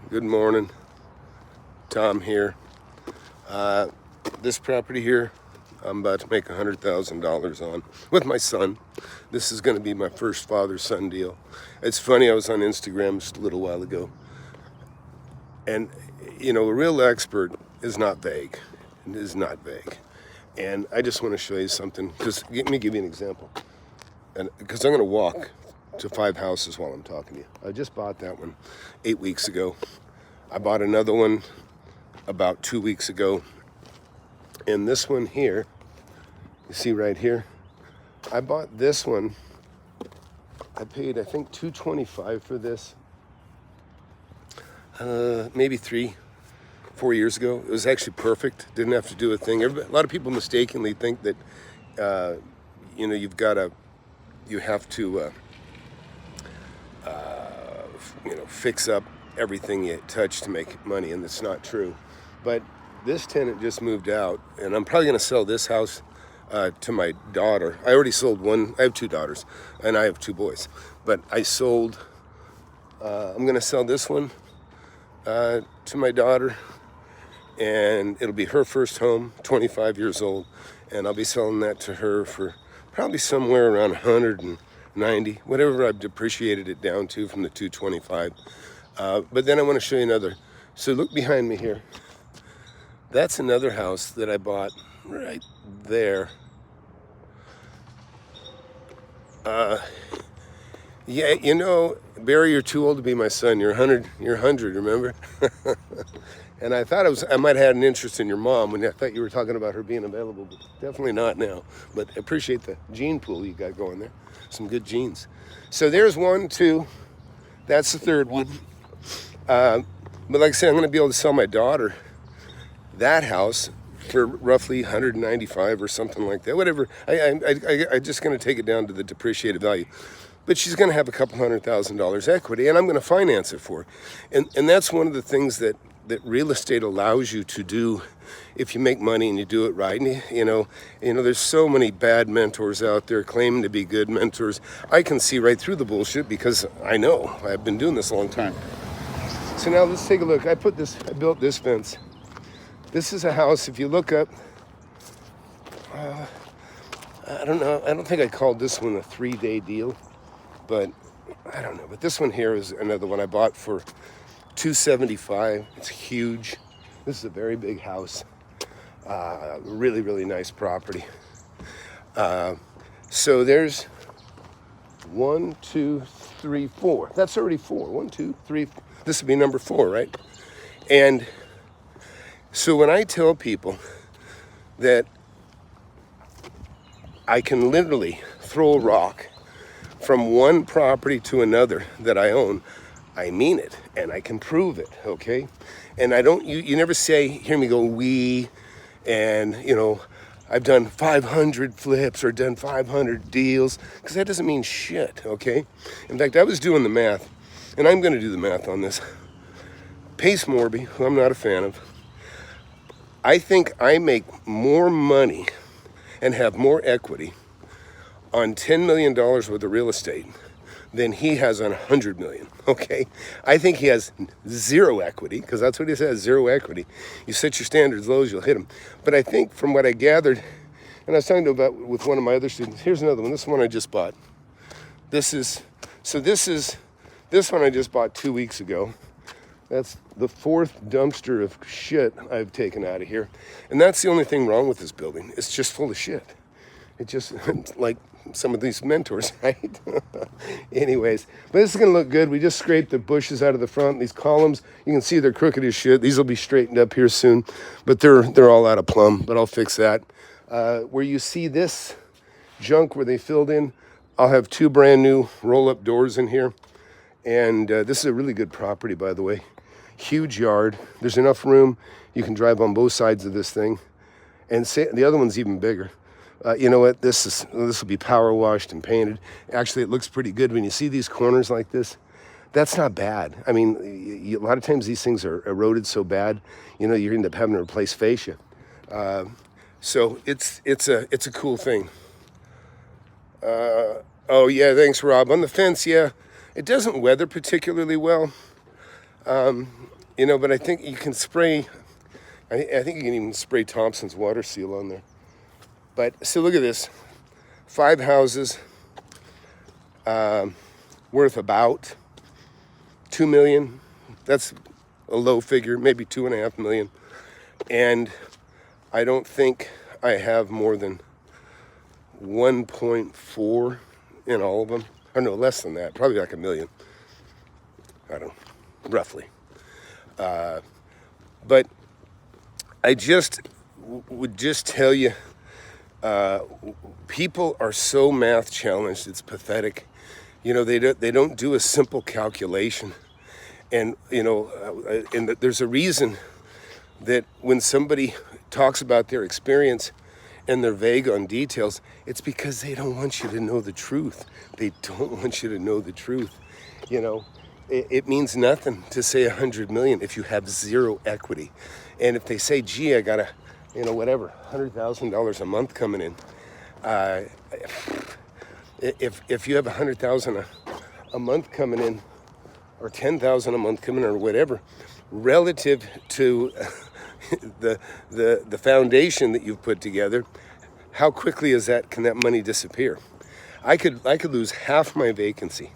Good morning. Tom here. This property here, I'm about to make $100,000 on with my son. This is going to be my first father-son deal. It's funny, I was on Instagram just a little while ago. And, you know, a real expert is not vague. It is not vague. And I just want to show you something. Let me give you an example. And because I'm going to walk to 5 houses while I'm talking to you. I just bought that one 8 weeks ago. I bought another one about 2 weeks ago. And this one here, you see right here, I bought this one. I paid, I think, $225 for this. Maybe 3-4 years ago. It was actually perfect. Didn't have to do a thing. A lot of people mistakenly think that, you know, you have to, you know, fix up everything you touch to make money, and that's not true. But this tenant just moved out, and I'm probably going to sell this house to my daughter. I already sold one. I have 2 daughters, and I have 2 boys. But I sold, I'm going to sell this one to my daughter, and it'll be her first home, 25 years old, and I'll be selling that to her for probably somewhere around 190, whatever I've depreciated it down to from the 225. But then I want to show you another. So look behind me here. That's another house that I bought right there. Yeah, you know, Barry, you're too old to be my son. You're 100, remember? And I thought I might have had an interest in your mom when I thought you were talking about her being available, but definitely not now. But I appreciate the gene pool you got going there. Some good genes. So there's 1, 2. That's the third one. But like I said, I'm going to be able to sell my daughter that house for roughly 195 or something like that. Whatever. I'm just going to take it down to the depreciated value. But she's going to have a couple $100,000 equity, and I'm going to finance it for her. And that's one of the things that real estate allows you to do if you make money and you do it right. And you know, there's so many bad mentors out there claiming to be good mentors. I can see right through the bullshit because I know. I've been doing this a long time. So now let's take a look. I built this fence. This is a house, if you look up, I don't know, I don't think I called this one a 3-day deal, but I don't know. But this one here is another one I bought for $275. It's huge. This is a very big house. Really, really nice property. So there's 1, 2, 3, 4. That's already 4. 1, 2, 3. This would be number 4, right? And so when I tell people that I can literally throw a rock from one property to another that I own, I mean it, and I can prove it, okay? And I don't, you never hear me go, we, and, you know, I've done 500 flips or done 500 deals, because that doesn't mean shit, okay? In fact, I was doing the math, and I'm going to do the math on this. Pace Morby, who I'm not a fan of, I think I make more money and have more equity on $10 million worth of real estate than he has on $100 million, okay? I think he has 0 equity, because that's what he says, 0 equity. You set your standards low, you'll hit them. But I think from what I gathered, and I was talking about with one of my other students, here's another one. This one I just bought. This one I just bought 2 weeks ago. That's the 4th dumpster of shit I've taken out of here. And that's the only thing wrong with this building. It's just full of shit. It just, like some of these mentors, right? Anyways, but this is going to look good. We just scraped the bushes out of the front. These columns, you can see they're crooked as shit. These will be straightened up here soon. But they're all out of plumb, but I'll fix that. Where you see this junk where they filled in, I'll have 2 brand new roll-up doors in here. And this is a really good property, by the way. Huge yard. There's enough room. You can drive on both sides of this thing. And the other one's even bigger. You know what? This will be power washed and painted. Actually, it looks pretty good when you see these corners like this. That's not bad. I mean, a lot of times these things are eroded so bad, you know, you end up having to replace fascia. So it's a cool thing. Oh yeah, thanks, Rob. On the fence, yeah, it doesn't weather particularly well. But I think you can spray, I think you can even spray Thompson's water seal on there. But, so look at this. 5 houses, worth about $2 million. That's a low figure, maybe $2.5 million. And I don't think I have more than 1.4 in all of them. Or no, less than that, probably like $1 million. I don't know, roughly. But I would just tell you, people are so math challenged, it's pathetic. They don't do a simple calculation. And, and there's a reason that when somebody talks about their experience and they're vague on details, it's because they don't want you to know the truth. They don't want you to know the truth. It means nothing to say 100 million if you have zero equity. And if they say, gee, I got whatever, $100,000 a month coming in. If you have 100,000 a month coming in, or 10,000 a month coming in, or whatever, relative to the foundation that you've put together, how quickly can that money disappear? I could lose half my vacancy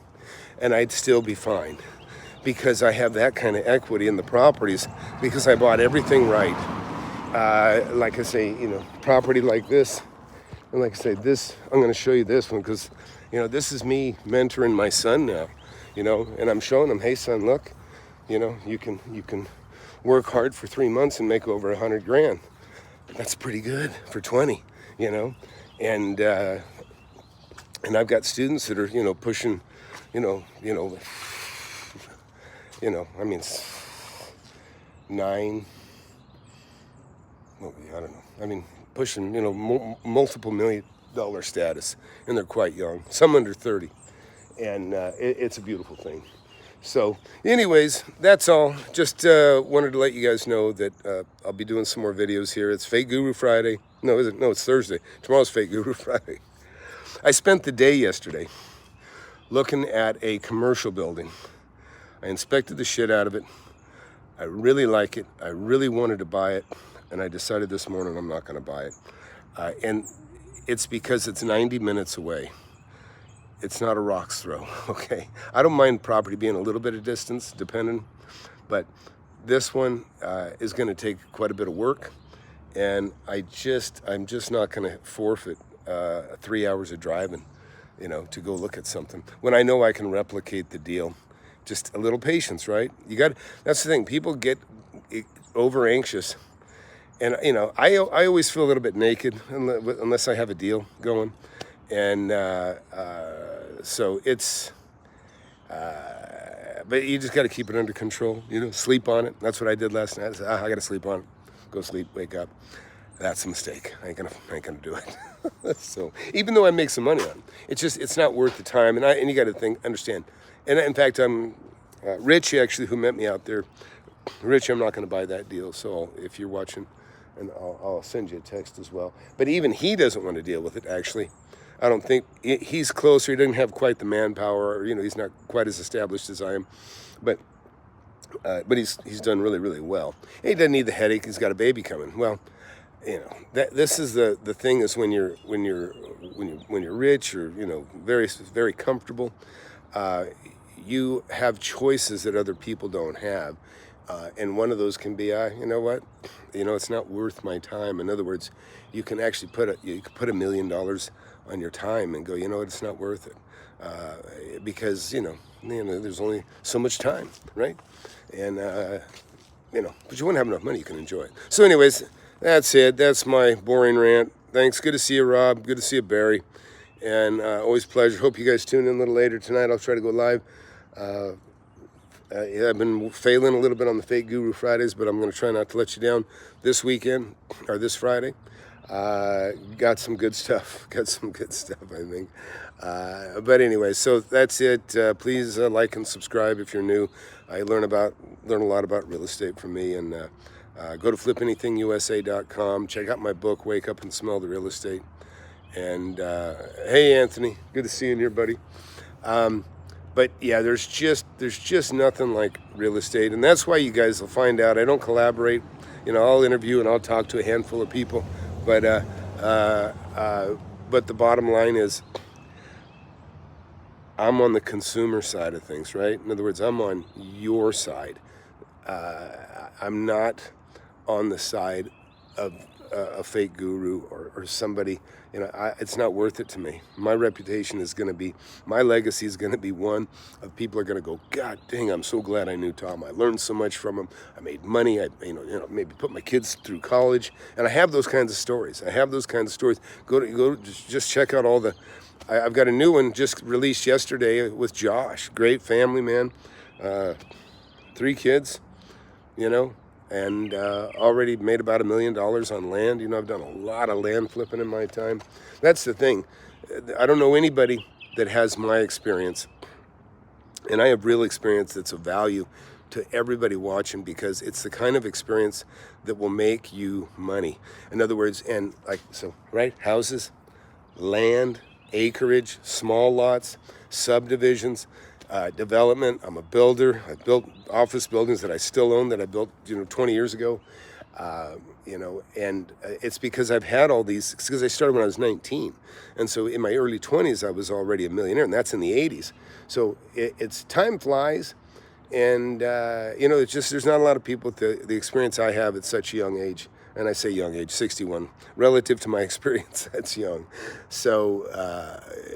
and I'd still be fine, because I have that kind of equity in the properties, because I bought everything right. Like I say, property like this, and like I say, this, I'm going to show you this one, because this is me mentoring my son now, and I'm showing him, hey son, look, you can work hard for 3 months and make over 100 grand. That's pretty good for 20, and I've got students that are, pushing, I mean, 9, well, I don't know. I mean, pushing, multiple $1 million status, and they're quite young, some under 30, and it's a beautiful thing. So, anyways, that's all. Just wanted to let you guys know that I'll be doing some more videos here. It's Fake Guru Friday. No, is it? No, it's Thursday. Tomorrow's Fake Guru Friday. I spent the day yesterday looking at a commercial building. I inspected the shit out of it. I really like it. I really wanted to buy it. And I decided this morning I'm not going to buy it. And it's because it's 90 minutes away. It's not a rock's throw, okay? I don't mind property being a little bit of distance, depending. But this one is going to take quite a bit of work. And I'm just not going to forfeit 3 hours of driving, to go look at something, when I know I can replicate the deal. Just a little patience, right? That's the thing. People get over anxious, and I always feel a little bit naked unless I have a deal going, and so it's. But you just got to keep it under control. Sleep on it. That's what I did last night. I said, I got to sleep on it. Go sleep. Wake up. That's a mistake. I ain't gonna do it. So even though I make some money on it, it's not worth the time. And you got to understand. And in fact, I'm Rich, actually, who met me out there. Rich, I'm not going to buy that deal. So if you're watching, and I'll send you a text as well. But even he doesn't want to deal with it. Actually, I don't think he's closer. He doesn't have quite the manpower. Or, he's not quite as established as I am. But he's done really, really well. He doesn't need the headache. He's got a baby coming. Well, this is the thing is when you're rich, or very, very comfortable, you have choices that other people don't have, and one of those can be, it's not worth my time. In other words, you can actually put $1 million on your time and go, it's not worth it, because there's only so much time, right? And but you won't have enough money, you can enjoy it. So anyways, that's it. That's my boring rant. Thanks. Good to see you, Rob. Good to see you, Barry. And always a pleasure. Hope you guys tune in a little later tonight. I'll try to go live. I've been failing a little bit on the Fake Guru Fridays, but I'm going to try not to let you down this weekend, or this Friday. Got some good stuff. I think. But anyway, so that's it. Please like and subscribe if you're new. I learn a lot about real estate from me, and go to FlipAnythingUSA.com. Check out my book, Wake Up and Smell the Real Estate. And hey, Anthony, good to see you here, buddy. But But yeah, there's just nothing like real estate, and that's why you guys will find out I don't collaborate. You know, I'll interview and I'll talk to a handful of people, but the bottom line is, I'm on the consumer side of things, right? In other words, I'm on your side. I'm not on the side of a fake guru or somebody. You know, it's not worth it to me. My reputation is going to be, my legacy is going to be one of people are going to go, God dang, I'm so glad I knew Tom. I learned so much from him. I made money. I maybe put my kids through college, and I have those kinds of stories. Go just check out all the. I've got a new one just released yesterday with Josh. Great family man, 3 kids, you know. And already made about $1 million on land. You know, I've done a lot of land flipping in my time. That's the thing. I don't know anybody that has my experience. And I have real experience that's of value to everybody watching, because it's the kind of experience that will make you money. In other words, and like, so, right? Houses, land, acreage, small lots, subdivisions, development. I'm a builder. I built office buildings that I still own that I built, 20 years ago. And it's because I've had all these, because I started when I was 19. And so in my early 20s, I was already a millionaire, and that's in the 80s. So it's time flies. And, it's just, there's not a lot of people with the experience I have at such a young age. And I say young age, 61. Relative to my experience, that's young. So,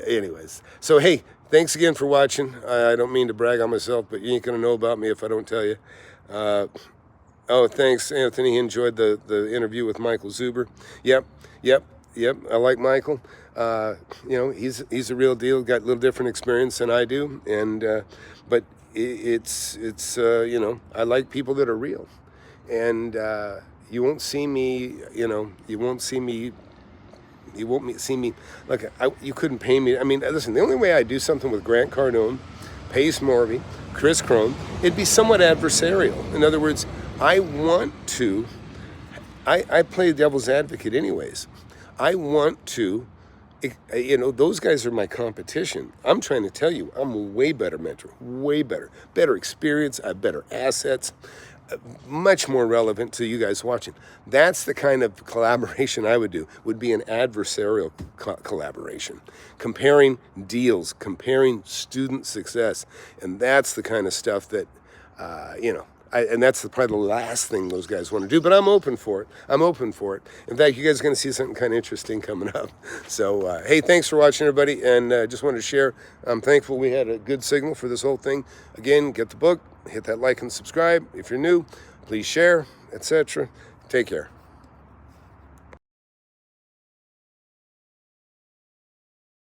anyways. So, hey, thanks again for watching. I don't mean to brag on myself, but you ain't going to know about me if I don't tell you. Thanks, Anthony. He enjoyed the interview with Michael Zuber. Yep. I like Michael. He's a real deal. Got a little different experience than I do. But it's I like people that are real. And you won't see me, like, you couldn't pay me. I mean, listen, the only way I do something with Grant Cardone, Pace Morby, Chris Crone, it'd be somewhat adversarial. In other words, I play devil's advocate anyways. I want to, those guys are my competition. I'm trying to tell you, I'm a way better mentor, way better experience, I have better assets, much more relevant to you guys watching. That's the kind of collaboration I would do, would be an adversarial collaboration, comparing deals, comparing student success. And that's the kind of stuff that, and that's probably the last thing those guys want to do, but I'm open for it. In fact, you guys are going to see something kind of interesting coming up. So, hey, thanks for watching, everybody, and just wanted to share. I'm thankful we had a good signal for this whole thing. Again, get the book, hit that like and subscribe. If you're new, please share, etc. Take care.